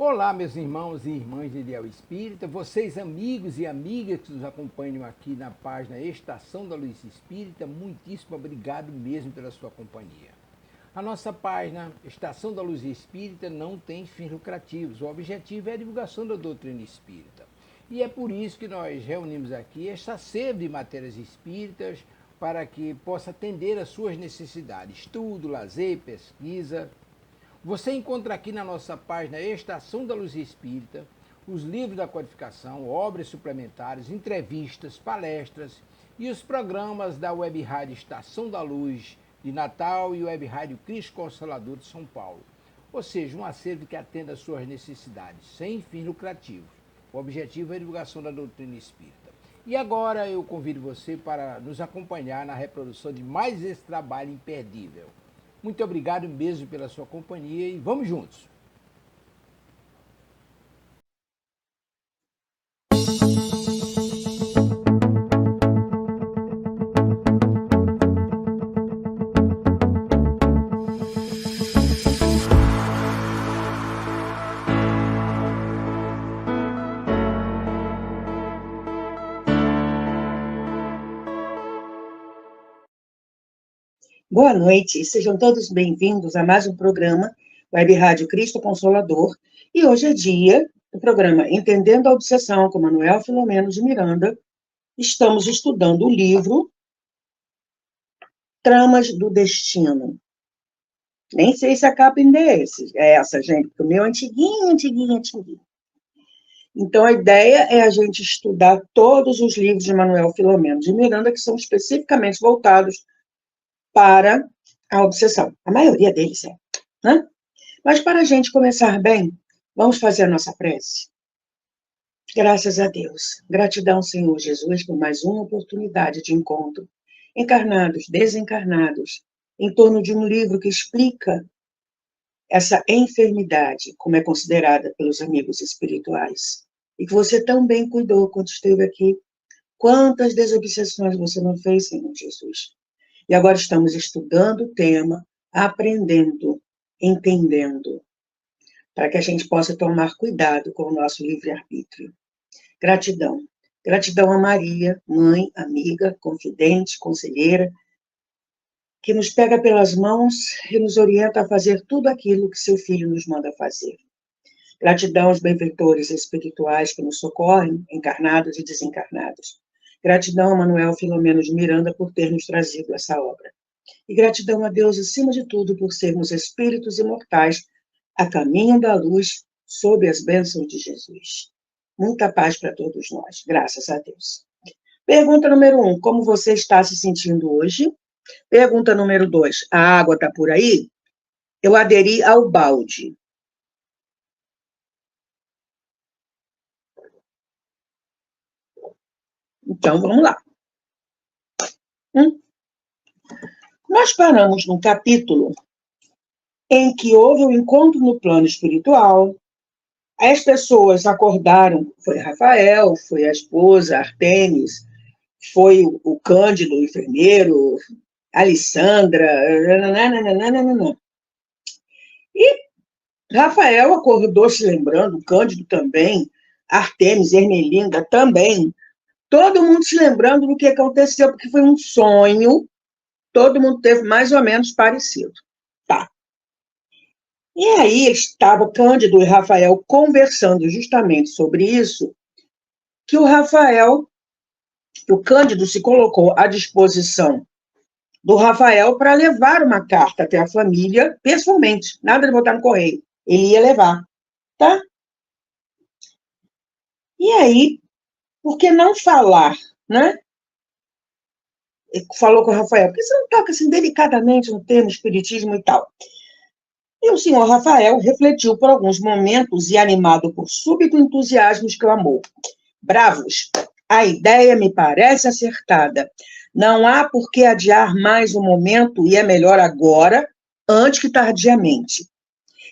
Olá, meus irmãos e irmãs de Ideal Espírita, vocês amigos e amigas que nos acompanham aqui na página Estação da Luz Espírita, muitíssimo obrigado mesmo pela sua companhia. A nossa página Estação da Luz Espírita não tem fins lucrativos, o objetivo é a divulgação da doutrina espírita. E é por isso que nós reunimos aqui esta sede de matérias espíritas para que possa atender às suas necessidades, estudo, lazer, pesquisa. Você encontra aqui na nossa página Estação da Luz Espírita os livros da codificação, obras suplementares, entrevistas, palestras e os programas da Web Rádio Estação da Luz de Natal e Web Rádio Cristo Consolador de São Paulo. Ou seja, um acervo que atenda às suas necessidades, sem fins lucrativos. O objetivo é a divulgação da doutrina espírita. E agora eu convido você para nos acompanhar na reprodução de mais esse trabalho imperdível. Muito obrigado mesmo pela sua companhia e vamos juntos! Boa noite, sejam todos bem-vindos a mais um programa Web Rádio Cristo Consolador. E hoje é dia do programa Entendendo a Obsessão, com Manuel Filomeno de Miranda. Estamos estudando o livro Tramas do Destino. Nem sei se a capa ainda é essa, gente, porque o meu é antiguinho. Então, a ideia é a gente estudar todos os livros de Manuel Filomeno de Miranda, que são especificamente voltados para a obsessão. A maioria deles é, né? Mas para a gente começar bem, vamos fazer a nossa prece. Graças a Deus. Gratidão, Senhor Jesus, por mais uma oportunidade de encontro. Encarnados, desencarnados, em torno de um livro que explica essa enfermidade, como é considerada pelos amigos espirituais. E que você tão bem cuidou quando esteve aqui. Quantas desobsessões você não fez, Senhor Jesus? E agora estamos estudando o tema, aprendendo, entendendo, para que a gente possa tomar cuidado com o nosso livre-arbítrio. Gratidão. Gratidão a Maria, mãe, amiga, confidente, conselheira, que nos pega pelas mãos e nos orienta a fazer tudo aquilo que seu filho nos manda fazer. Gratidão aos benfeitores espirituais que nos socorrem, encarnados e desencarnados. Gratidão a Manuel Filomeno de Miranda por ter nos trazido essa obra. E gratidão a Deus, acima de tudo, por sermos espíritos imortais a caminho da luz, sob as bênçãos de Jesus. Muita paz para todos nós, graças a Deus. Pergunta número 1, como você está se sentindo hoje? Pergunta número 2, a água está por aí? Eu aderi ao balde. Então, vamos lá. Nós paramos num capítulo em que houve um encontro no plano espiritual, as pessoas acordaram, foi Rafael, foi a esposa, Artemis, foi o Cândido, o enfermeiro, Alessandra, nananana. E Rafael acordou se lembrando, o Cândido também, Artemis, Ermelinda também, todo mundo se lembrando do que aconteceu, porque foi um sonho, todo mundo teve mais ou menos parecido. Tá. E aí estava Cândido e Rafael conversando justamente sobre isso, que o Cândido se colocou à disposição do Rafael para levar uma carta até a família, pessoalmente, nada de botar no correio, ele ia levar, tá? E aí, por que não falar, né? Ele falou com o Rafael, por que você não toca assim delicadamente no termo espiritismo e tal? E o senhor Rafael refletiu por alguns momentos e, animado por súbito entusiasmo, exclamou: bravos, a ideia me parece acertada. Não há por que adiar mais um momento e é melhor agora, antes que tardiamente.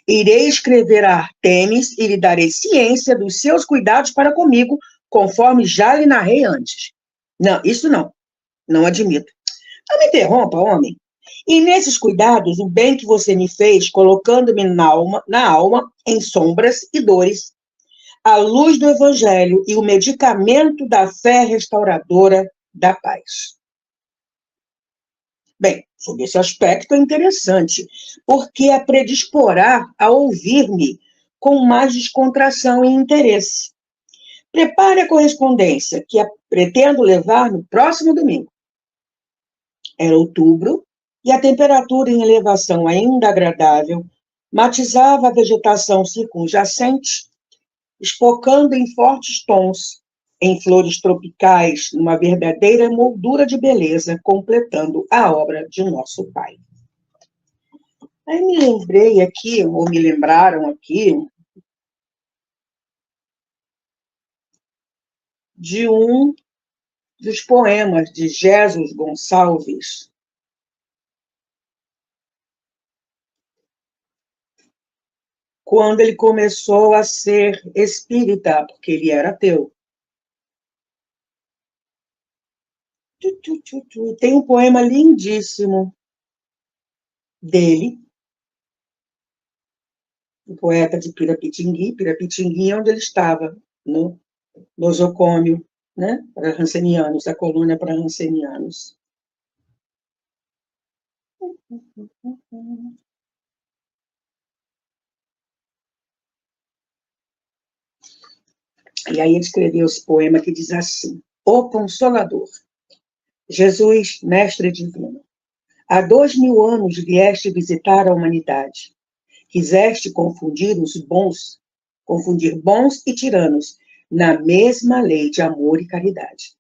Irei escrever a Artemis e lhe darei ciência dos seus cuidados para comigo, conforme já lhe narrei antes. Não, isso não. Não admito. Não me interrompa, homem. E nesses cuidados, o bem que você me fez, colocando-me na alma, em sombras e dores, a luz do Evangelho e o medicamento da fé restauradora da paz. Bem, sob esse aspecto é interessante, porque a predisporá a ouvir-me com mais descontração e interesse. Prepare a correspondência, que pretendo levar no próximo domingo. Era outubro, e a temperatura em elevação ainda agradável matizava a vegetação circunjacente, espocando em fortes tons, em flores tropicais, numa verdadeira moldura de beleza, completando a obra de nosso Pai. Aí me lembrei aqui, ou me lembraram aqui, de um dos poemas de Jesus Gonçalves, quando ele começou a ser espírita, porque ele era ateu. Tem um poema lindíssimo dele, o poeta de Pirapitingui é onde ele estava, no nosocômio, né, para rancenianos, a colônia para rancenianos. E aí ele escreveu esse poema que diz assim: O Consolador, Jesus, mestre divino, há 2000 anos vieste visitar a humanidade. Quiseste confundir bons e tiranos na mesma lei de amor e caridade.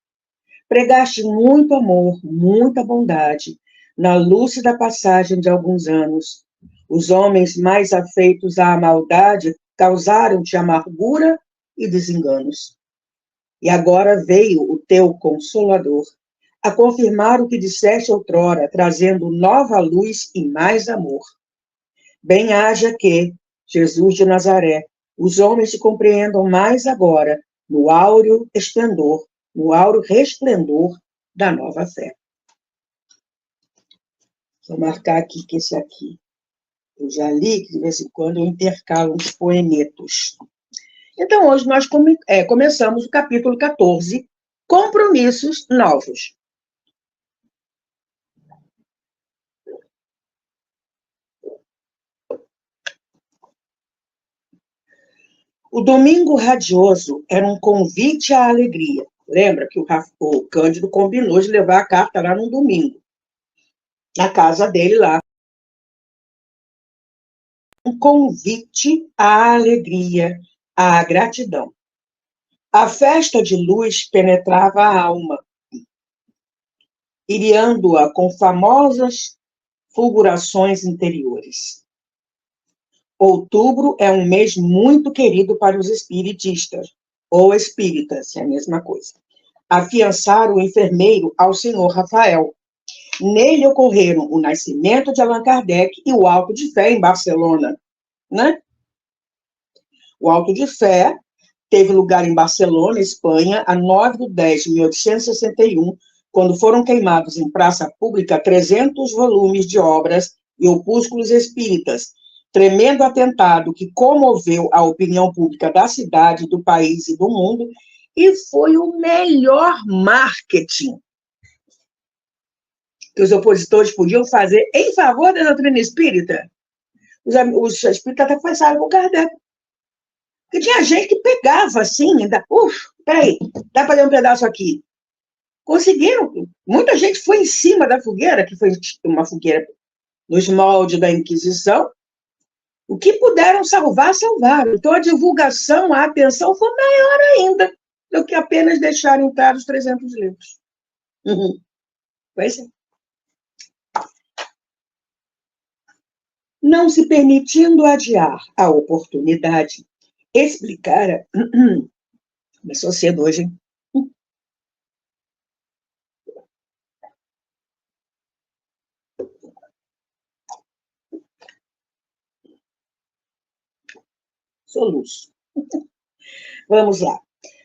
Pregaste muito amor, muita bondade, na lúcida passagem de alguns anos. Os homens mais afeitos à maldade causaram-te amargura e desenganos. E agora veio o teu Consolador a confirmar o que disseste outrora, trazendo nova luz e mais amor. Bem haja que, Jesus de Nazaré, os homens te compreendam mais agora, no áureo esplendor, no áureo resplendor da nova fé. Vou marcar aqui que esse aqui eu já li, que de vez em quando eu intercalo uns poemetos. Então, hoje nós começamos o capítulo 14, Compromissos Novos. O domingo radioso era um convite à alegria. Lembra que o Cândido combinou de levar a carta lá no domingo, na casa dele lá. Um convite à alegria, à gratidão. A festa de luz penetrava a alma, iriando-a com famosas fulgurações interiores. Outubro é um mês muito querido para os espiritistas, ou espíritas, é a mesma coisa. Afiançaram o enfermeiro ao senhor Rafael. Nele ocorreram o nascimento de Allan Kardec e o Auto de Fé em Barcelona, né? O Auto de Fé teve lugar em Barcelona, Espanha, a 9/10/1861, quando foram queimados em praça pública 300 volumes de obras e opúsculos espíritas, tremendo atentado que comoveu a opinião pública da cidade, do país e do mundo, e foi o melhor marketing que os opositores podiam fazer em favor da doutrina espírita. Os espíritas até passaram com Kardec. Porque tinha gente que pegava assim, peraí, dá para ler um pedaço aqui. Conseguiram, muita gente foi em cima da fogueira, que foi uma fogueira nos moldes da Inquisição. O que puderam salvar, salvaram. Então, a divulgação, a atenção foi maior ainda do que apenas deixar entrar os 300 livros. Pois é. Não se permitindo adiar a oportunidade, explicara... Começou cedo hoje, hein? Soluço. Vamos lá.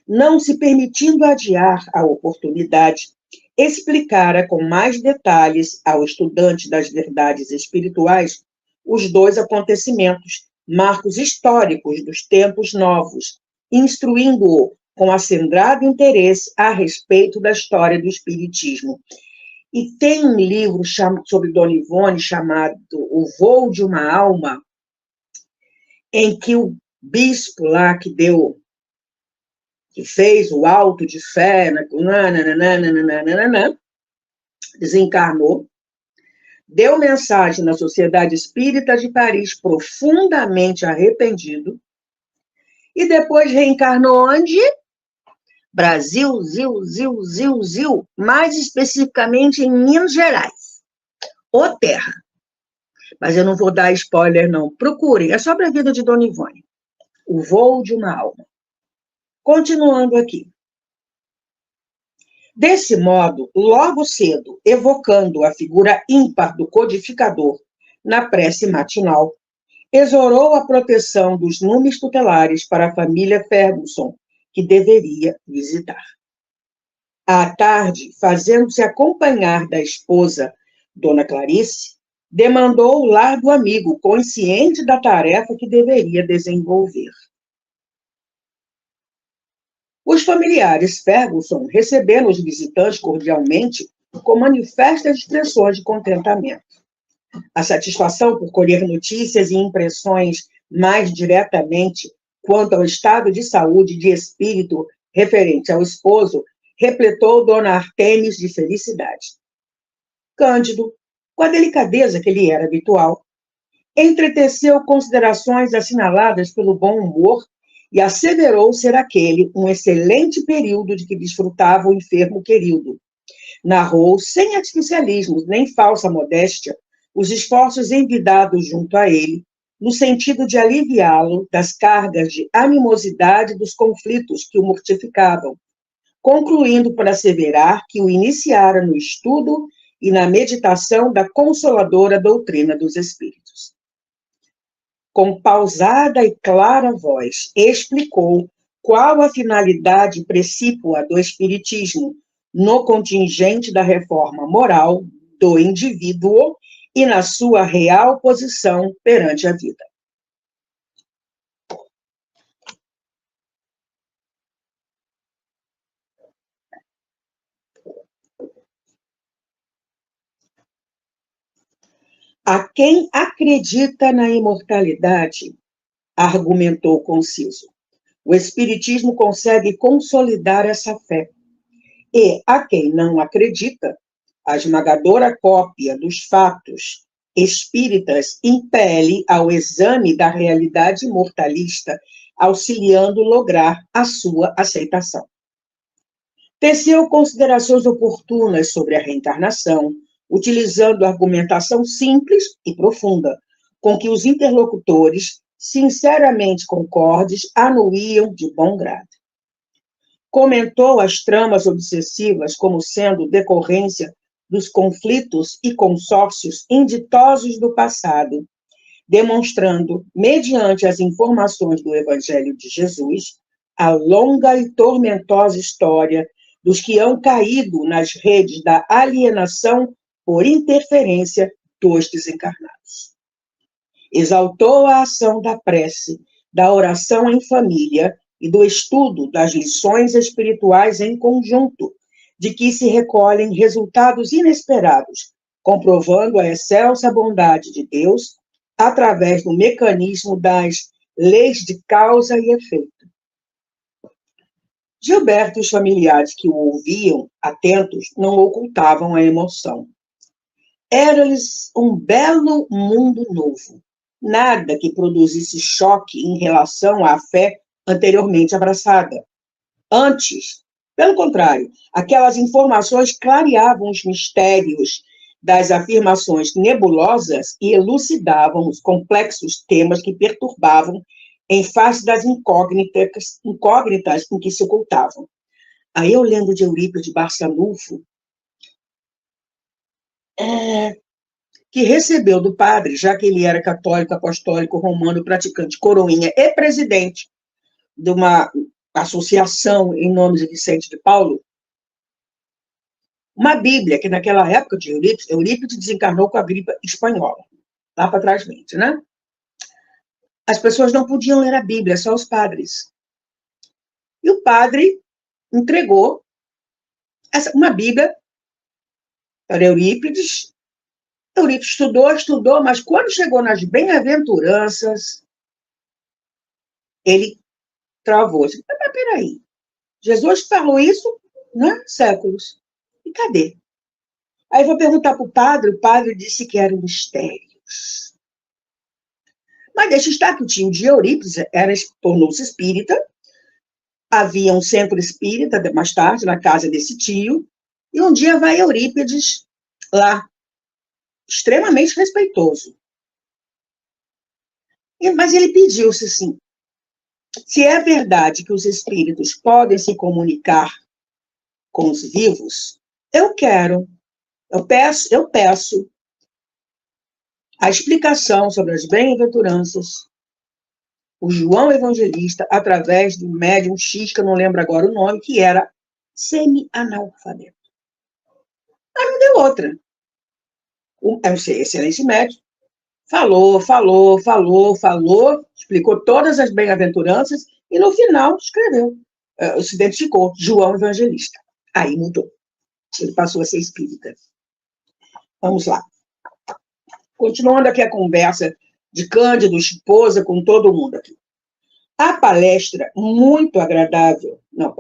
Não se permitindo adiar a oportunidade, explicara com mais detalhes ao estudante das verdades espirituais os dois acontecimentos, marcos históricos dos tempos novos, instruindo-o com acendrado interesse a respeito da história do Espiritismo. E tem um livro sobre Dona Ivone chamado O Voo de uma Alma, em que o bispo lá que fez o auto de fé, desencarnou, deu mensagem na Sociedade Espírita de Paris, profundamente arrependido, e depois reencarnou onde? Brasil, Zil, mais especificamente em Minas Gerais, ou Terra. Mas eu não vou dar spoiler, não. Procurem, é sobre a vida de Dona Ivone. O Voo de uma Alma. Continuando aqui. Desse modo, logo cedo, evocando a figura ímpar do codificador na prece matinal, exorou a proteção dos numes tutelares para a família Ferguson, que deveria visitar. À tarde, fazendo-se acompanhar da esposa, Dona Clarice, demandou o lar do amigo, consciente da tarefa que deveria desenvolver. Os familiares Ferguson receberam os visitantes cordialmente com manifestas expressões de contentamento. A satisfação por colher notícias e impressões mais diretamente quanto ao estado de saúde e de espírito referente ao esposo repletou Dona Artemis de felicidade. Cândido, com a delicadeza que lhe era habitual, entreteceu considerações assinaladas pelo bom humor e asseverou ser aquele um excelente período de que desfrutava o enfermo querido. Narrou, sem artificialismos nem falsa modéstia, os esforços envidados junto a ele, no sentido de aliviá-lo das cargas de animosidade dos conflitos que o mortificavam, concluindo por asseverar que o iniciara no estudo e na meditação da consoladora doutrina dos Espíritos. Com pausada e clara voz, explicou qual a finalidade precípua do Espiritismo no contingente da reforma moral do indivíduo e na sua real posição perante a vida. A quem acredita na imortalidade, argumentou Conciso, o Espiritismo consegue consolidar essa fé. E a quem não acredita, a esmagadora cópia dos fatos espíritas impele ao exame da realidade mortalista, auxiliando lograr a sua aceitação. Teceu considerações oportunas sobre a reencarnação, utilizando argumentação simples e profunda, com que os interlocutores, sinceramente concordes, anuíam de bom grado. Comentou as tramas obsessivas como sendo decorrência dos conflitos e consórcios inditosos do passado, demonstrando, mediante as informações do Evangelho de Jesus, a longa e tormentosa história dos que hão caído nas redes da alienação por interferência dos desencarnados. Exaltou a ação da prece, da oração em família e do estudo das lições espirituais em conjunto, de que se recolhem resultados inesperados, comprovando a excelsa bondade de Deus através do mecanismo das leis de causa e efeito. Gilberto e os familiares que o ouviam, atentos, não ocultavam a emoção. Era-lhes um belo mundo novo, nada que produzisse choque em relação à fé anteriormente abraçada. Antes, pelo contrário, aquelas informações clareavam os mistérios das afirmações nebulosas e elucidavam os complexos temas que perturbavam em face das incógnitas em que se ocultavam. Aí eu lendo de Eurípides de Barçanufo, que recebeu do padre, já que ele era católico, apostólico, romano, praticante, coroinha e presidente de uma associação em nome de Vicente de Paulo, uma Bíblia, que naquela época de Eurípides desencarnou com a gripe espanhola, lá para trás, né? As pessoas não podiam ler a Bíblia, só os padres. E o padre entregou uma Bíblia para Eurípides. Eurípides estudou, mas quando chegou nas bem-aventuranças, ele travou. Mas peraí, Jesus falou isso, né? Séculos. E cadê? Aí vou perguntar para o padre disse que eram mistérios. Mas deixa estar que o tio de Eurípides tornou-se espírita, havia um centro espírita, mais tarde, na casa desse tio, e um dia vai Eurípides lá, extremamente respeitoso. Mas ele pediu-se assim, se é verdade que os espíritos podem se comunicar com os vivos, eu peço a explicação sobre as bem-aventuranças, o João Evangelista, através do médium X, que eu não lembro agora o nome, que era semi-analfabeto. Mas não deu outra. Excelente médium falou, explicou todas as bem-aventuranças e, no final, escreveu, se identificou, João Evangelista. Aí mudou. Ele passou a ser espírita. Vamos lá. Continuando aqui a conversa de Cândido, esposa, com todo mundo aqui. A palestra, muito agradável. Não,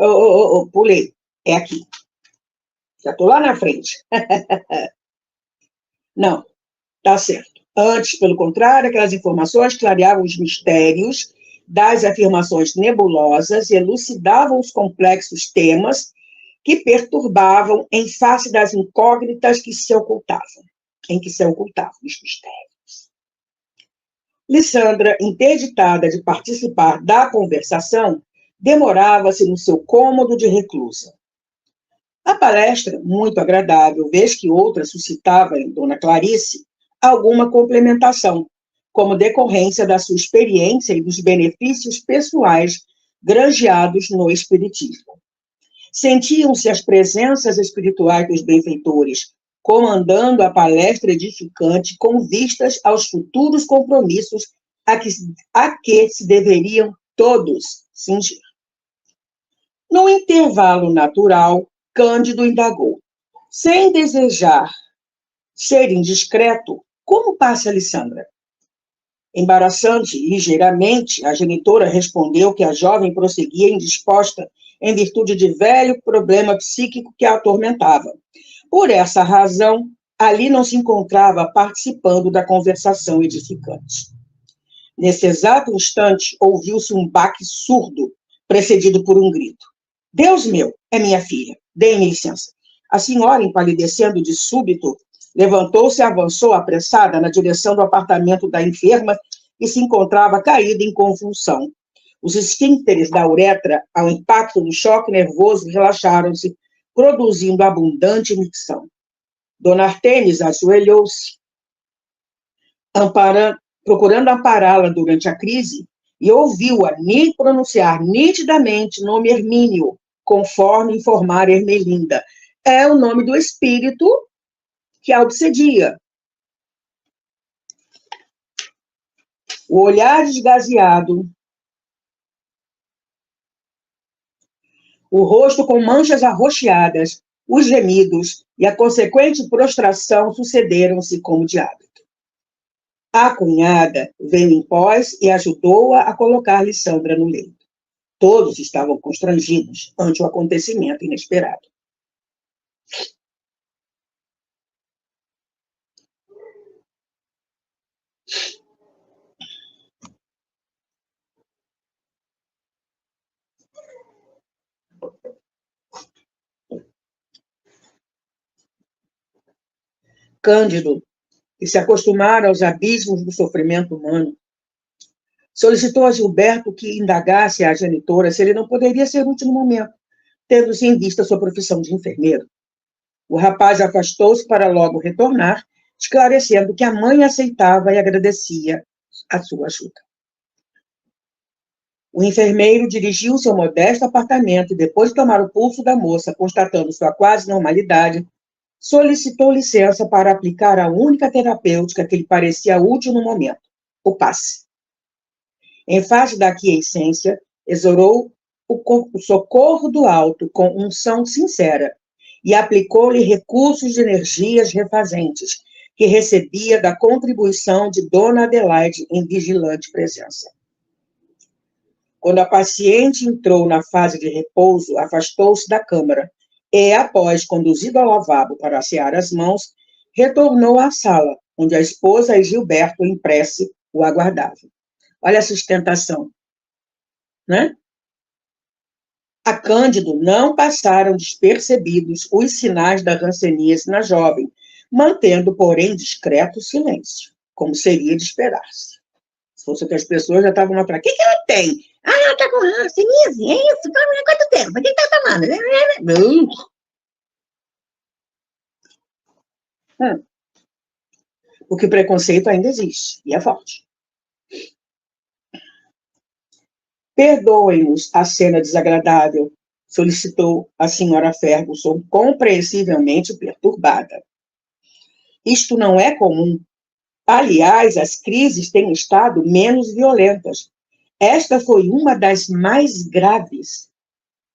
pulei. É aqui. Já estou lá na frente. Não, tá certo. Antes, pelo contrário, aquelas informações clareavam os mistérios das afirmações nebulosas e elucidavam os complexos temas que perturbavam em face das incógnitas que se ocultavam, em que se ocultavam os mistérios. Lissandra, interditada de participar da conversação, demorava-se no seu cômodo de reclusa. A palestra, muito agradável, vez que outra suscitava em Dona Clarice alguma complementação, como decorrência da sua experiência e dos benefícios pessoais granjeados no Espiritismo. Sentiam-se as presenças espirituais dos benfeitores, comandando a palestra edificante com vistas aos futuros compromissos a que se deveriam todos cingir. No intervalo natural, Cândido indagou. Sem desejar ser indiscreto, como passa a Lissandra? Embaraçante, ligeiramente, a genitora respondeu que a jovem prosseguia indisposta em virtude de velho problema psíquico que a atormentava. Por essa razão, ali não se encontrava participando da conversação edificante. Nesse exato instante, ouviu-se um baque surdo, precedido por um grito. Deus meu, é minha filha, dê-me licença. A senhora, empalidecendo de súbito, levantou-se e avançou apressada na direção do apartamento da enferma, que se encontrava caída em convulsão. Os esfíncteres da uretra, ao impacto do choque nervoso, relaxaram-se, produzindo abundante micção. Dona Artemis ajoelhou-se, procurando ampará-la durante a crise, e ouviu-a pronunciar nitidamente o nome Hermínio, conforme informara Ermelinda. É o nome do espírito que a obsedia. O olhar desgazeado, o rosto com manchas arroxeadas, os gemidos e a consequente prostração sucederam-se como de hábito. A cunhada veio em pós e ajudou-a a colocar Lissandra no leito. Todos estavam constrangidos ante o acontecimento inesperado. Cândido, que se acostumara aos abismos do sofrimento humano, solicitou a Gilberto que indagasse à genitora se ele não poderia ser útil no momento, tendo-se em vista sua profissão de enfermeiro. O rapaz afastou-se para logo retornar, esclarecendo que a mãe aceitava e agradecia a sua ajuda. O enfermeiro dirigiu-se ao modesto apartamento e, depois de tomar o pulso da moça, constatando sua quase normalidade, solicitou licença para aplicar a única terapêutica que lhe parecia útil no momento, o passe. Em face da aquiescência, exorou o socorro do alto com unção sincera e aplicou-lhe recursos de energias refazentes, que recebia da contribuição de Dona Adelaide em vigilante presença. Quando a paciente entrou na fase de repouso, afastou-se da câmara e, após conduzido ao lavabo para assear as mãos, retornou à sala, onde a esposa e Gilberto, em prece, o aguardavam. Olha a sustentação, né? A Cândido não passaram despercebidos os sinais da ranceníase na jovem, mantendo, porém, discreto silêncio, como seria de esperar-se. Se fosse outras pessoas, já estavam lá para... O que ela tem? Ah, ela está com ranceníase, é isso? Quanto tempo? O que está tomando? Porque preconceito ainda existe, e é forte. Perdoem-nos a cena desagradável, solicitou a senhora Ferguson, compreensivelmente perturbada. Isto não é comum. Aliás, as crises têm estado menos violentas. Esta foi uma das mais graves.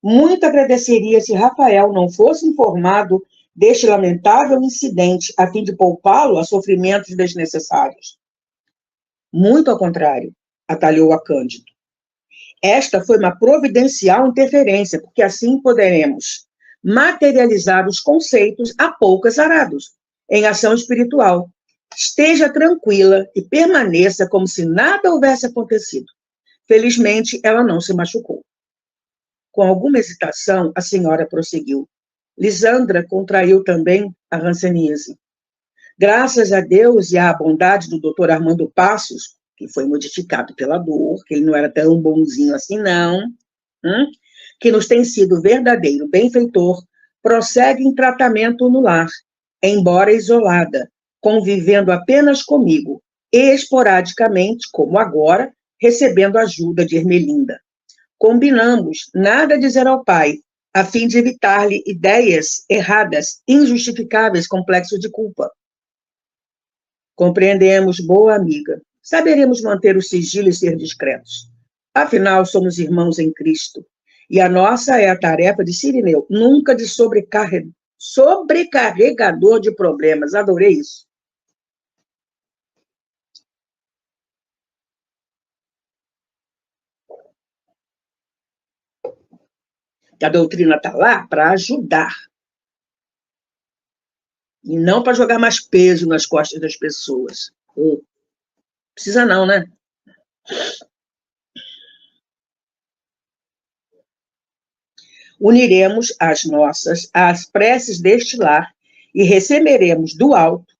Muito agradeceria se Rafael não fosse informado deste lamentável incidente, a fim de poupá-lo a sofrimentos desnecessários. Muito ao contrário, atalhou a Cândido. Esta foi uma providencial interferência, porque assim poderemos materializar os conceitos há pouco azarados, em ação espiritual. Esteja tranquila e permaneça como se nada houvesse acontecido. Felizmente, ela não se machucou. Com alguma hesitação, a senhora prosseguiu. Lisandra contraiu também a ranceníase. Graças a Deus e à bondade do Dr. Armando Passos, que foi modificado pela dor, que ele não era tão bonzinho assim, não, que nos tem sido verdadeiro benfeitor, prossegue em tratamento no lar, embora isolada, convivendo apenas comigo, e esporadicamente, como agora, recebendo ajuda de Ermelinda. Combinamos nada dizer ao pai, a fim de evitar-lhe ideias erradas, injustificáveis complexos de culpa. Compreendemos, boa amiga. Saberemos manter o sigilo e ser discretos. Afinal, somos irmãos em Cristo. E a nossa é a tarefa de Cirineu, nunca de sobrecarregador de problemas. Adorei isso. A doutrina está lá para ajudar. E não para jogar mais peso nas costas das pessoas. Precisa não, né? Uniremos as nossas às preces deste lar e receberemos do alto,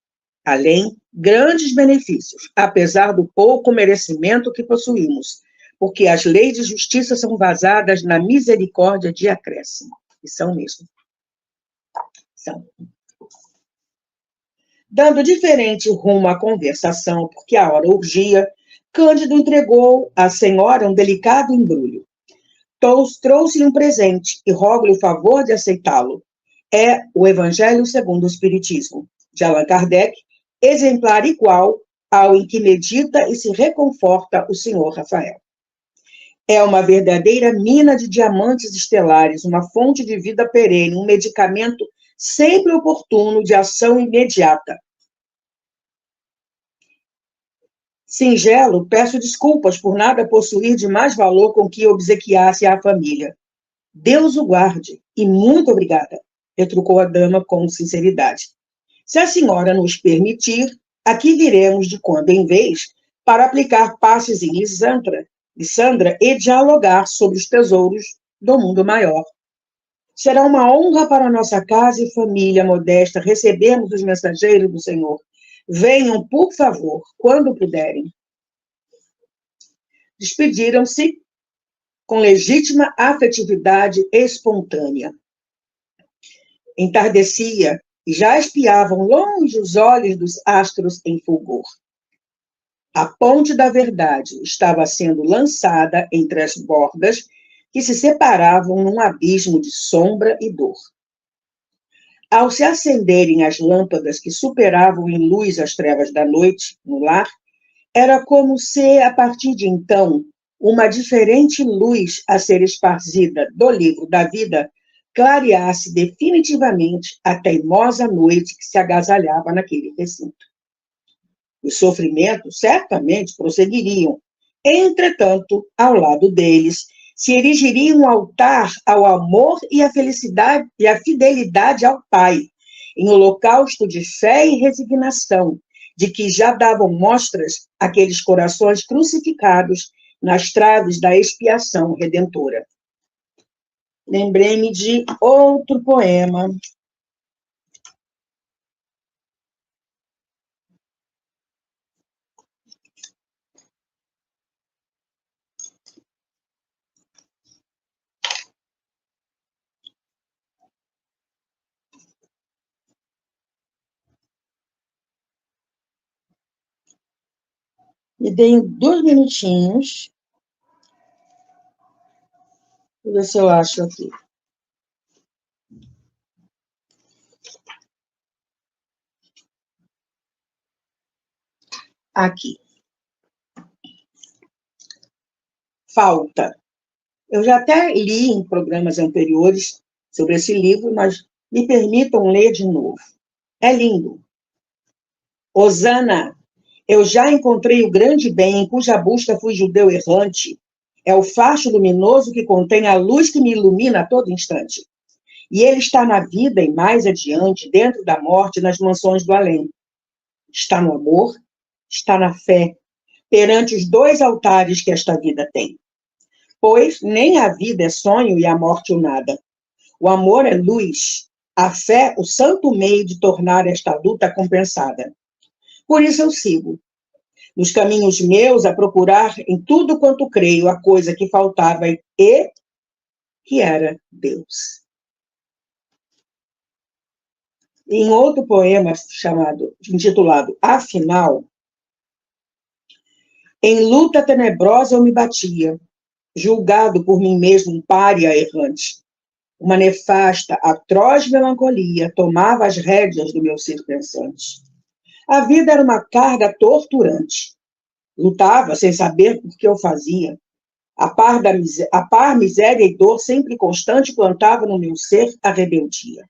além, grandes benefícios, apesar do pouco merecimento que possuímos, porque as leis de justiça são basadas na misericórdia de acréscimo. E são mesmo. São. Dando diferente rumo à conversação, porque a hora urgia, Cândido entregou à senhora um delicado embrulho. Trouxe-lhe um presente e rogo-lhe o favor de aceitá-lo. É o Evangelho segundo o Espiritismo, de Allan Kardec, exemplar igual ao em que medita e se reconforta o senhor Rafael. É uma verdadeira mina de diamantes estelares, uma fonte de vida perene, um medicamento sempre oportuno de ação imediata. Singelo, peço desculpas por nada possuir de mais valor com que obsequiasse à família. Deus o guarde, e muito obrigada, retrucou a dama com sinceridade. Se a senhora nos permitir, aqui viremos de quando em vez para aplicar passes em Lisandra e dialogar sobre os tesouros do mundo maior. Será uma honra para nossa casa e família modesta recebermos os mensageiros do Senhor. Venham, por favor, quando puderem. Despediram-se com legítima afetividade espontânea. Entardecia e já espiavam longe os olhos dos astros em fulgor. A ponte da verdade estava sendo lançada entre as bordas que se separavam num abismo de sombra e dor. Ao se acenderem as lâmpadas que superavam em luz as trevas da noite no lar, era como se, a partir de então, uma diferente luz a ser esparzida do livro da vida clareasse definitivamente a teimosa noite que se agasalhava naquele recinto. Os sofrimentos certamente prosseguiriam. Entretanto, ao lado deles, se erigiria um altar ao amor e à felicidade e à fidelidade ao Pai, em holocausto de fé e resignação, de que já davam mostras aqueles corações crucificados nas traves da expiação redentora. Lembrei-me de outro poema. Me deem 2 minutinhos. Vou ver se eu acho aqui. Aqui. Falta. Eu já até li em programas anteriores sobre esse livro, mas me permitam ler de novo. É lindo. Hosana, eu já encontrei o grande bem em cuja busca fui judeu errante. É o facho luminoso que contém a luz que me ilumina a todo instante. E ele está na vida e mais adiante, dentro da morte, nas mansões do além. Está no amor, está na fé, perante os 2 altares que esta vida tem. Pois nem a vida é sonho e a morte o nada. O amor é luz, a fé o santo meio de tornar esta luta compensada. Por isso eu sigo, nos caminhos meus, a procurar em tudo quanto creio a coisa que faltava e que era Deus. Em outro poema intitulado Afinal, em luta tenebrosa eu me batia, julgado por mim mesmo um pária errante. Uma nefasta, atroz melancolia tomava as rédeas do meu ser pensante. A vida era uma carga torturante. Lutava sem saber por que eu fazia. A par miséria e dor sempre constante plantava no meu ser a rebeldia.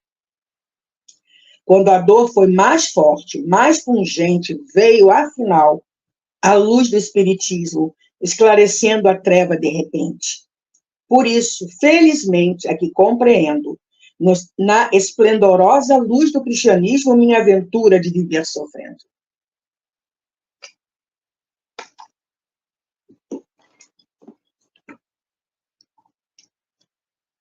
Quando a dor foi mais forte, mais pungente, veio, afinal, a luz do Espiritismo, esclarecendo a treva de repente. Por isso, felizmente, é que compreendo, na esplendorosa luz do cristianismo, minha aventura de viver sofrendo.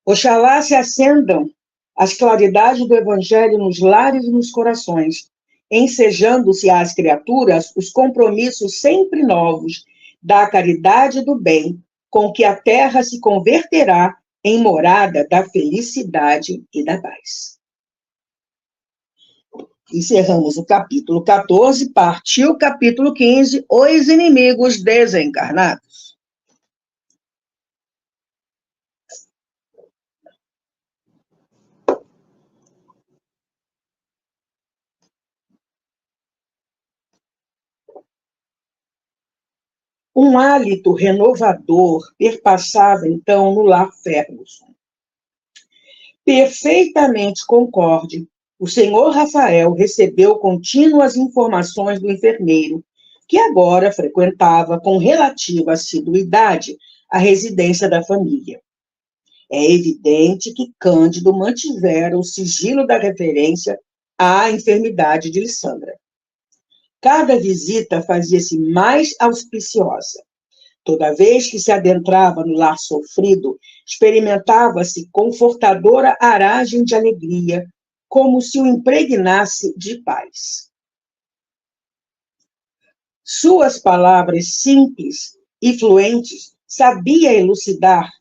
Oxalá se acendam as claridades do Evangelho nos lares e nos corações, ensejando-se às criaturas os compromissos sempre novos da caridade e do bem, com que a terra se converterá em morada da felicidade e da paz. Encerramos o capítulo 14, partiu o capítulo 15, Os Inimigos Desencarnados. Um hálito renovador perpassava, então, no lar Ferguson. Perfeitamente concorde, o senhor Rafael recebeu contínuas informações do enfermeiro, que agora frequentava com relativa assiduidade a residência da família. É evidente que Cândido mantivera o sigilo da referência à enfermidade de Lissandra. Cada visita fazia-se mais auspiciosa. Toda vez que se adentrava no lar sofrido, experimentava-se confortadora aragem de alegria, como se o impregnasse de paz. Suas palavras simples e fluentes sabia elucidar,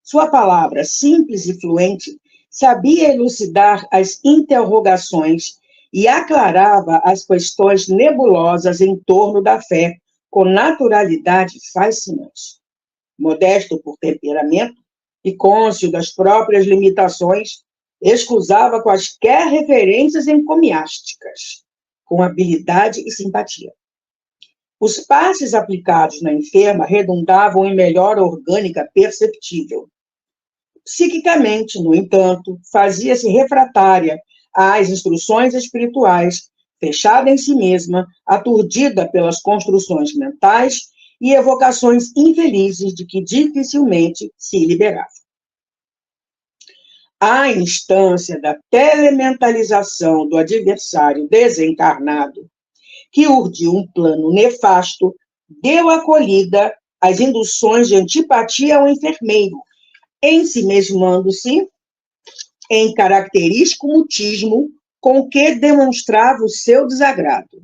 sua palavra simples e fluente sabia elucidar as interrogações e aclarava as questões nebulosas em torno da fé com naturalidade fascinante. Modesto por temperamento e cônscio das próprias limitações, escusava quaisquer referências encomiásticas, com habilidade e simpatia. Os passes aplicados na enferma redundavam em melhora orgânica perceptível. Psiquicamente, no entanto, fazia-se refratária às instruções espirituais, fechada em si mesma, aturdida pelas construções mentais e evocações infelizes de que dificilmente se liberava. A instância da telementalização do adversário desencarnado, que urdiu um plano nefasto, deu acolhida às induções de antipatia ao enfermeiro, ensimesmando-se em característico mutismo com que demonstrava o seu desagrado.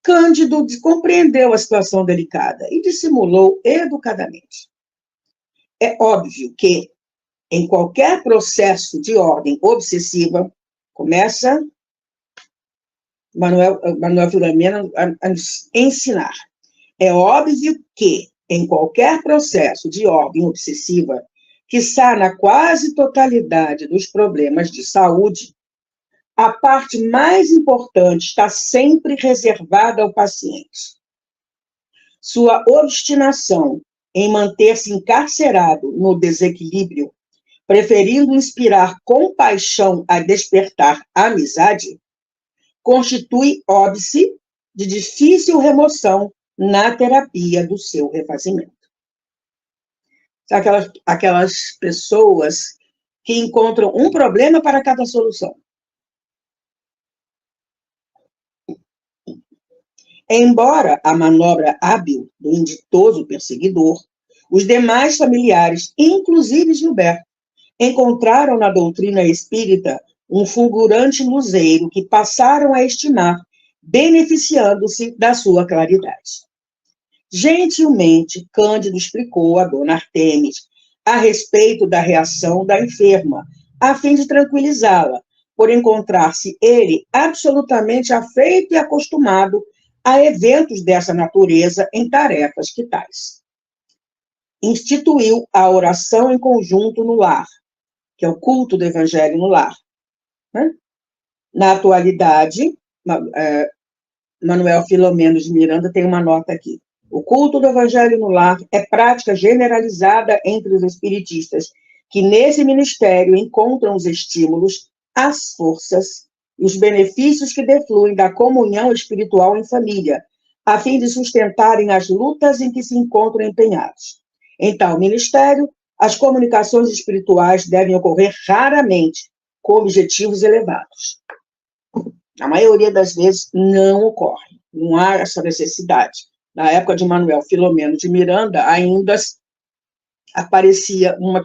Cândido compreendeu a situação delicada e dissimulou educadamente. É óbvio que, em qualquer processo de ordem obsessiva, começa Manuel Filomeno a nos ensinar. É óbvio que, em qualquer processo de ordem obsessiva, quiçá na quase totalidade dos problemas de saúde, a parte mais importante está sempre reservada ao paciente. Sua obstinação em manter-se encarcerado no desequilíbrio, preferindo inspirar compaixão a despertar amizade, constitui óbice de difícil remoção na terapia do seu refazimento. Aquelas pessoas que encontram um problema para cada solução. Embora a manobra hábil do inditoso perseguidor, os demais familiares, inclusive Gilberto, encontraram na doutrina espírita um fulgurante luzeiro que passaram a estimar, beneficiando-se da sua claridade. Gentilmente, Cândido explicou a dona Artemis a respeito da reação da enferma, a fim de tranquilizá-la, por encontrar-se ele absolutamente afeito e acostumado a eventos dessa natureza em tarefas que tais. Instituiu a oração em conjunto no lar, que é o culto do Evangelho no lar. Né? Na atualidade, Manuel Filomeno de Miranda tem uma nota aqui. O culto do Evangelho no lar é prática generalizada entre os espiritistas, que nesse ministério encontram os estímulos, as forças e os benefícios que defluem da comunhão espiritual em família, a fim de sustentarem as lutas em que se encontram empenhados. Em tal ministério, as comunicações espirituais devem ocorrer raramente, com objetivos elevados. A maioria das vezes não ocorre, não há essa necessidade. Na época de Manuel Filomeno de Miranda, ainda aparecia uma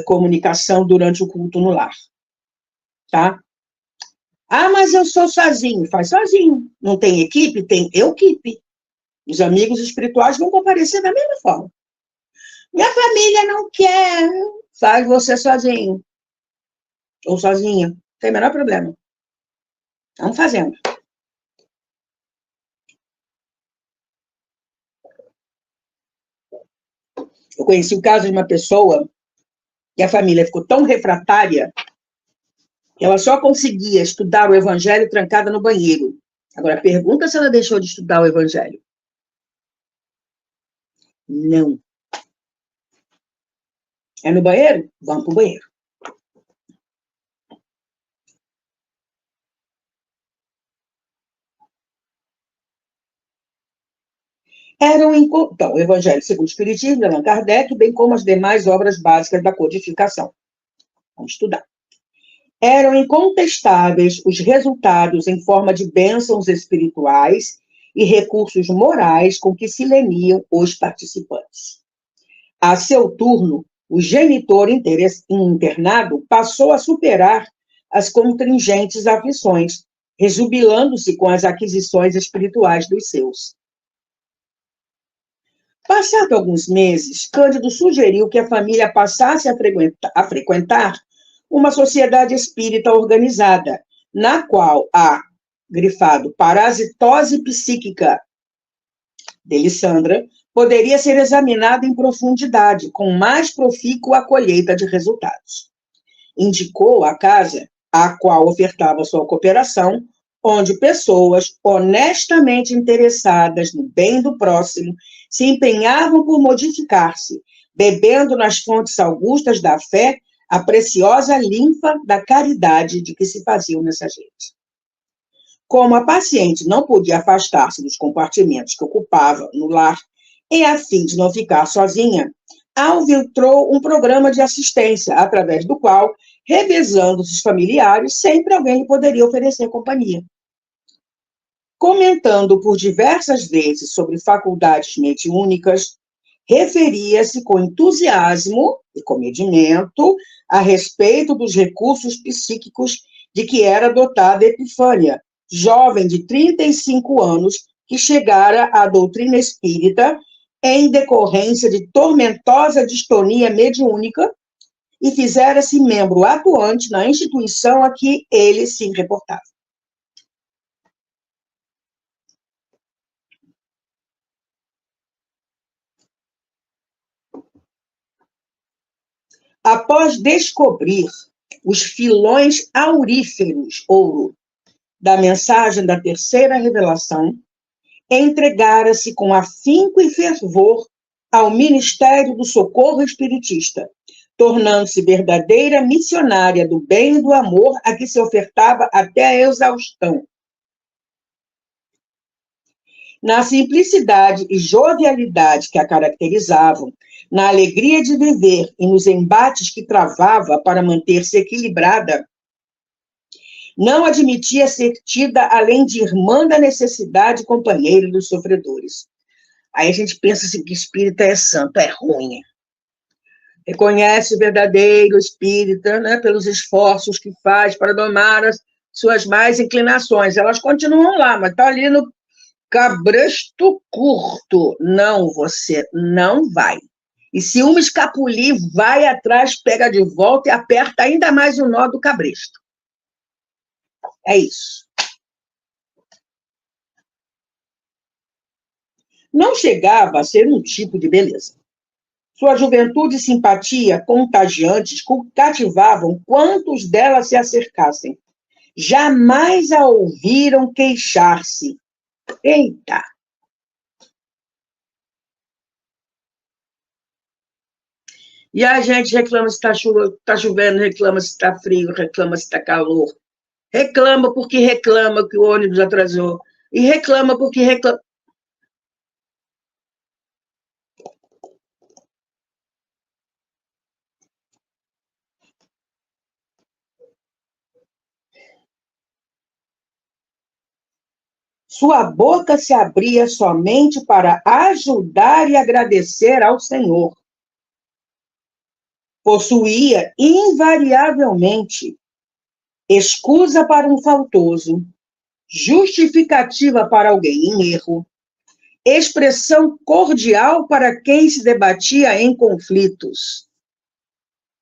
comunicação durante o culto no lar. Tá? Ah, mas eu sou sozinho. Faz sozinho. Não tem equipe? Tem equipe. Os amigos espirituais vão comparecer da mesma forma. Minha família não quer. Faz você sozinho. Ou sozinha. Não tem o menor problema. Vamos fazendo. Eu conheci o caso de uma pessoa que a família ficou tão refratária que ela só conseguia estudar o Evangelho trancada no banheiro. Agora, pergunta se ela deixou de estudar o Evangelho. Não. É no banheiro? Vamos para o banheiro. Então, o Evangelho segundo o Espiritismo, de Allan Kardec, bem como as demais obras básicas da codificação. Vamos estudar. Eram incontestáveis os resultados em forma de bênçãos espirituais e recursos morais com que se leniam os participantes. A seu turno, o genitor internado passou a superar as contingentes aflições, rejubilando-se com as aquisições espirituais dos seus. Passado alguns meses, Cândido sugeriu que a família passasse a frequentar uma sociedade espírita organizada, na qual a, grifado, parasitose psíquica de Lissandra poderia ser examinada em profundidade, com mais profícua colheita de resultados. Indicou a casa a qual ofertava sua cooperação, onde pessoas honestamente interessadas no bem do próximo se empenhavam por modificar-se, bebendo nas fontes augustas da fé a preciosa linfa da caridade de que se faziam mensageiros. Como a paciente não podia afastar-se dos compartimentos que ocupava no lar, e a fim de não ficar sozinha, alvitrou um programa de assistência, através do qual, revezando os familiares, sempre alguém lhe poderia oferecer companhia. Comentando por diversas vezes sobre faculdades mediúnicas, referia-se com entusiasmo e comedimento a respeito dos recursos psíquicos de que era dotada Epifânia, jovem de 35 anos, que chegara à doutrina espírita em decorrência de tormentosa distonia mediúnica e fizera-se membro atuante na instituição a que ele se reportava. Após descobrir os filões auríferos, ouro, da mensagem da terceira revelação, entregara-se com afinco e fervor ao ministério do socorro espiritista, tornando-se verdadeira missionária do bem e do amor a que se ofertava até a exaustão. Na simplicidade e jovialidade que a caracterizavam, na alegria de viver e nos embates que travava para manter-se equilibrada, não admitia ser tida além de irmã da necessidade e companheira dos sofredores. Aí a gente pensa assim, que espírita é santo, é ruim. Reconhece o verdadeiro espírita, né, pelos esforços que faz para domar as suas más inclinações. Elas continuam lá, mas está ali no cabresto curto. Não, você não vai. E se uma escapulir, vai atrás, pega de volta e aperta ainda mais o nó do cabresto. É isso. Não chegava a ser um tipo de beleza. Sua juventude e simpatia contagiantes cativavam quantos dela se acercassem. Jamais a ouviram queixar-se. Eita! E a gente reclama se está chovendo, reclama se está frio, reclama se está calor. Reclama porque reclama que o ônibus atrasou. E reclama porque reclama. Sua boca se abria somente para ajudar e agradecer ao Senhor. Possuía invariavelmente escusa para um faltoso, justificativa para alguém em erro, expressão cordial para quem se debatia em conflitos.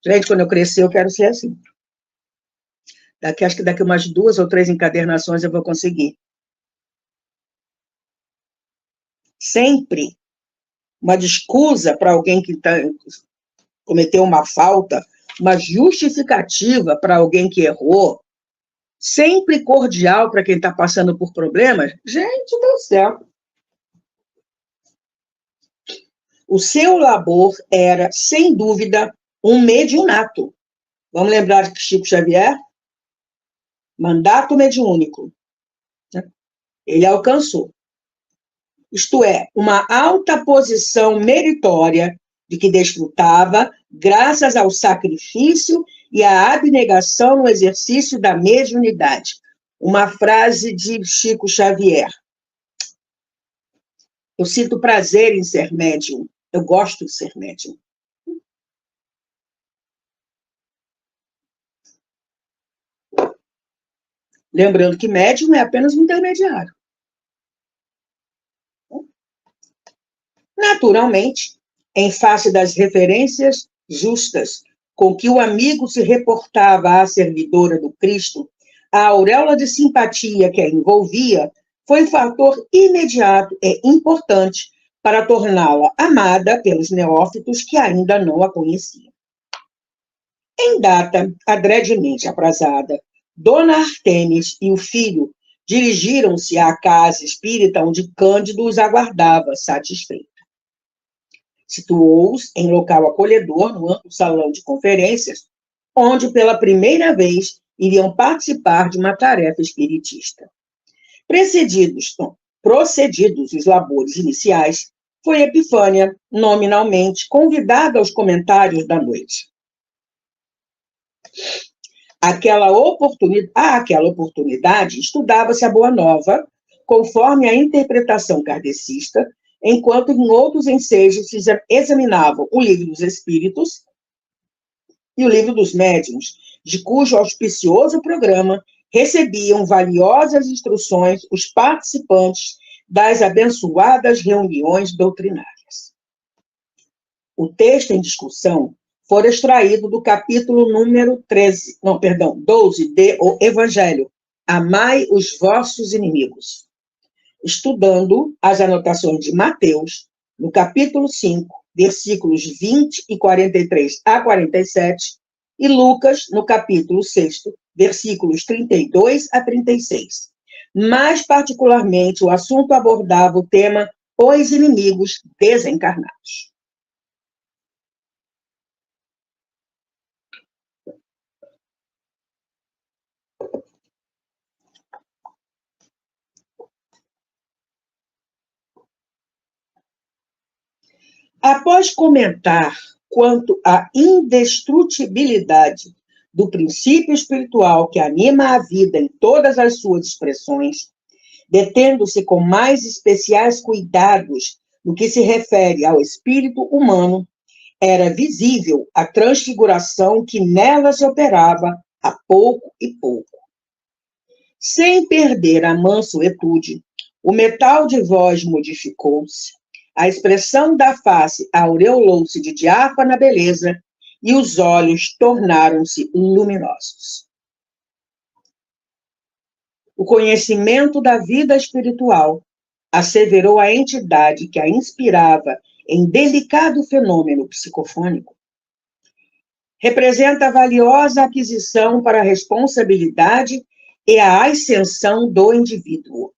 Gente, quando eu crescer, eu quero ser assim. Acho que daqui umas 2 ou 3 encadernações eu vou conseguir. Sempre uma desculpa para alguém que cometeu uma falta, uma justificativa para alguém que errou, sempre cordial para quem está passando por problemas. Gente do céu! O seu labor era, sem dúvida, um mediunato. Vamos lembrar de Chico Xavier? Mandato mediúnico. Ele alcançou. Isto é, uma alta posição meritória de que desfrutava graças ao sacrifício e à abnegação no exercício da mediunidade. Uma frase de Chico Xavier. Eu sinto prazer em ser médium. Eu gosto de ser médium. Lembrando que médium é apenas um intermediário. Naturalmente, em face das referências justas com que o amigo se reportava à servidora do Cristo, a auréola de simpatia que a envolvia foi um fator imediato e importante para torná-la amada pelos neófitos que ainda não a conheciam. Em data adredemente aprazada, Dona Artemis e o filho dirigiram-se à casa espírita onde Cândido os aguardava, satisfeito. Situou-os em local acolhedor no amplo salão de conferências, onde pela primeira vez iriam participar de uma tarefa espiritista. Procedidos os labores iniciais, foi Epifânia, nominalmente, convidada aos comentários da noite. Àquela oportunidade, estudava-se a Boa Nova, conforme a interpretação kardecista, enquanto em outros ensejos se examinavam o Livro dos Espíritos e o Livro dos Médiuns, de cujo auspicioso programa recebiam valiosas instruções os participantes das abençoadas reuniões doutrinárias. O texto em discussão fora extraído do capítulo número 12 de O Evangelho, Amai os vossos inimigos, estudando as anotações de Mateus, no capítulo 5, versículos 20 e 43 a 47, e Lucas, no capítulo 6, versículos 32 a 36. Mais particularmente, o assunto abordava o tema Os inimigos desencarnados. Após comentar quanto à indestrutibilidade do princípio espiritual que anima a vida em todas as suas expressões, detendo-se com mais especiais cuidados no que se refere ao espírito humano, era visível a transfiguração que nela se operava a pouco e pouco. Sem perder a mansuetude, o metal de voz modificou-se, a expressão da face aureolou-se de diáfana beleza e os olhos tornaram-se luminosos. O conhecimento da vida espiritual, asseverou a entidade que a inspirava em delicado fenômeno psicofônico, representa a valiosa aquisição para a responsabilidade e a ascensão do indivíduo.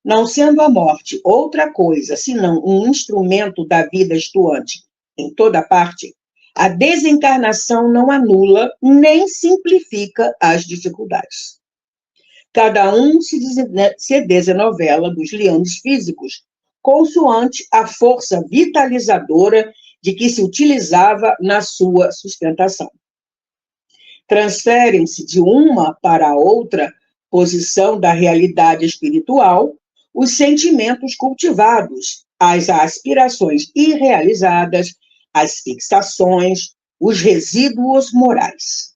Não sendo a morte outra coisa senão um instrumento da vida estuante em toda parte, a desencarnação não anula nem simplifica as dificuldades. Cada um se desenovela dos liames físicos, consoante a força vitalizadora de que se utilizava na sua sustentação. Transferem-se de uma para a outra posição da realidade espiritual os sentimentos cultivados, as aspirações irrealizadas, as fixações, os resíduos morais.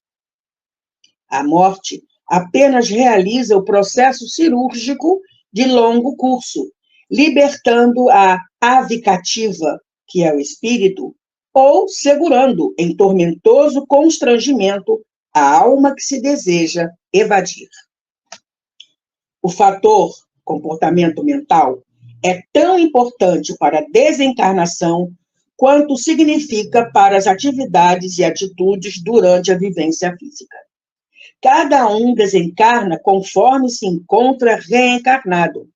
A morte apenas realiza o processo cirúrgico de longo curso, libertando a ave cativa, que é o espírito, ou segurando em tormentoso constrangimento a alma que se deseja evadir. O fator comportamento mental é tão importante para a desencarnação quanto significa para as atividades e atitudes durante a vivência física. Cada um desencarna conforme se encontra reencarnado.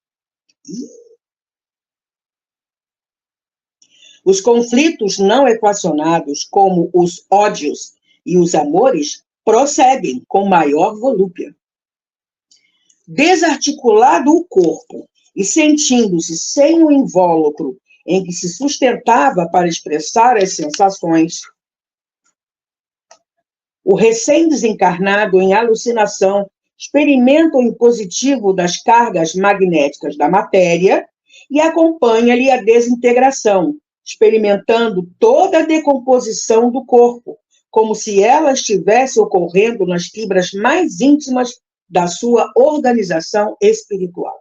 Os conflitos não equacionados, como os ódios e os amores, prosseguem com maior volúpia. Desarticulado o corpo e sentindo-se sem o invólucro em que se sustentava para expressar as sensações, o recém-desencarnado em alucinação experimenta o impositivo das cargas magnéticas da matéria e acompanha-lhe a desintegração, experimentando toda a decomposição do corpo, como se ela estivesse ocorrendo nas fibras mais íntimas da sua organização espiritual.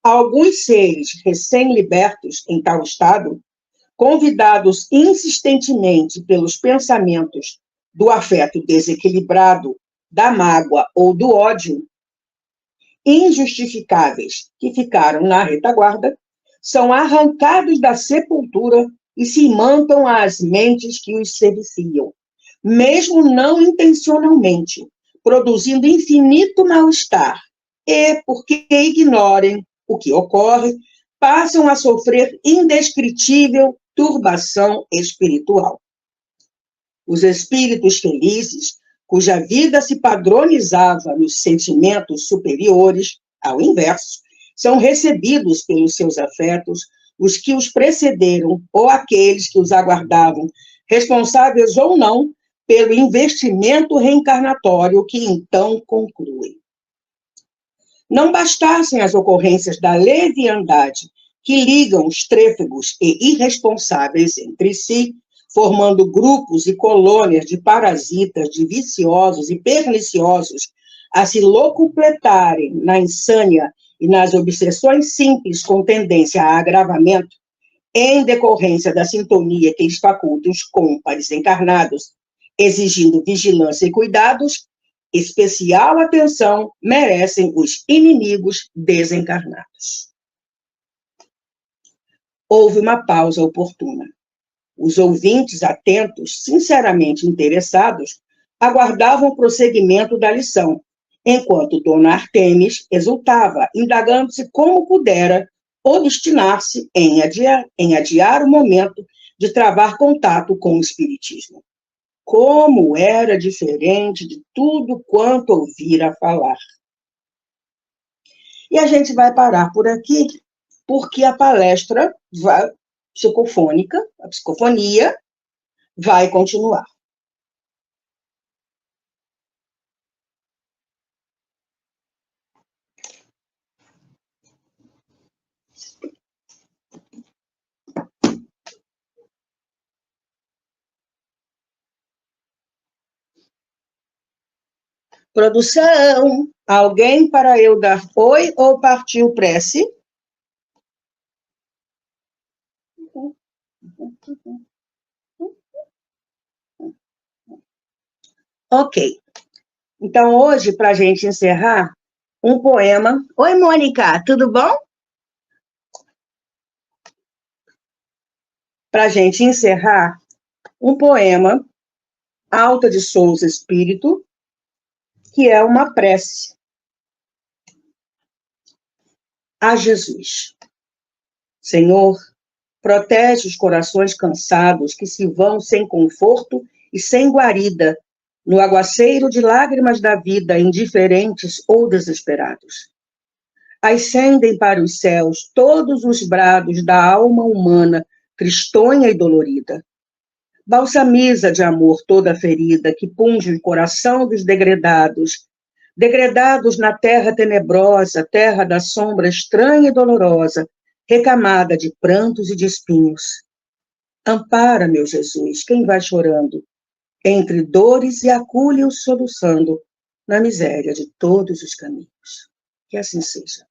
Alguns seres recém-libertos em tal estado, convidados insistentemente pelos pensamentos do afeto desequilibrado, da mágoa ou do ódio, injustificáveis que ficaram na retaguarda, são arrancados da sepultura e se imantam às mentes que os serviciam, mesmo não intencionalmente, produzindo infinito mal-estar, e, porque ignorem o que ocorre, passam a sofrer indescritível turbação espiritual. Os espíritos felizes, cuja vida se padronizava nos sentimentos superiores, ao inverso, são recebidos pelos seus afetos, os que os precederam ou aqueles que os aguardavam, responsáveis ou não pelo investimento reencarnatório que então conclui. Não bastassem as ocorrências da leviandade que ligam os trêfegos e irresponsáveis entre si, formando grupos e colônias de parasitas, de viciosos e perniciosos, a se locupletarem na insânia e nas obsessões simples com tendência a agravamento, em decorrência da sintonia que lhes faculta os cômpares encarnados, exigindo vigilância e cuidados, especial atenção merecem os inimigos desencarnados. Houve uma pausa oportuna. Os ouvintes atentos, sinceramente interessados, aguardavam o prosseguimento da lição, enquanto Dona Artemis exultava, indagando-se como pudera obstinar-se em adiar o momento de travar contato com o Espiritismo. Como era diferente de tudo quanto ouvira falar. E a gente vai parar por aqui, porque a palestra psicofônica, a psicofonia, vai continuar. Produção, alguém para eu dar oi ou partiu prece? Ok. Então, hoje, para a gente encerrar, um poema. Oi, Mônica, tudo bom? Para a gente encerrar, um poema, Alta de Souza Espírito, que é uma prece a Jesus. Senhor, protege os corações cansados que se vão sem conforto e sem guarida, no aguaceiro de lágrimas da vida, indiferentes ou desesperados. Ascendem para os céus todos os brados da alma humana, tristonha e dolorida. Balsamiza de amor toda ferida que punge o coração dos degredados, degredados na terra tenebrosa, terra da sombra estranha e dolorosa, recamada de prantos e de espinhos. Ampara, meu Jesus, quem vai chorando, entre dores e acolhe-os soluçando, na miséria de todos os caminhos. Que assim seja.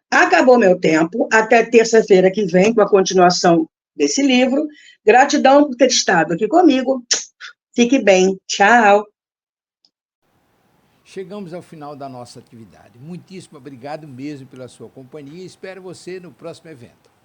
Acabou meu tempo, até terça-feira que vem, com a continuação desse livro. Gratidão por ter estado aqui comigo. Fique bem. Tchau. Chegamos ao final da nossa atividade. Muitíssimo obrigado mesmo pela sua companhia e espero você no próximo evento.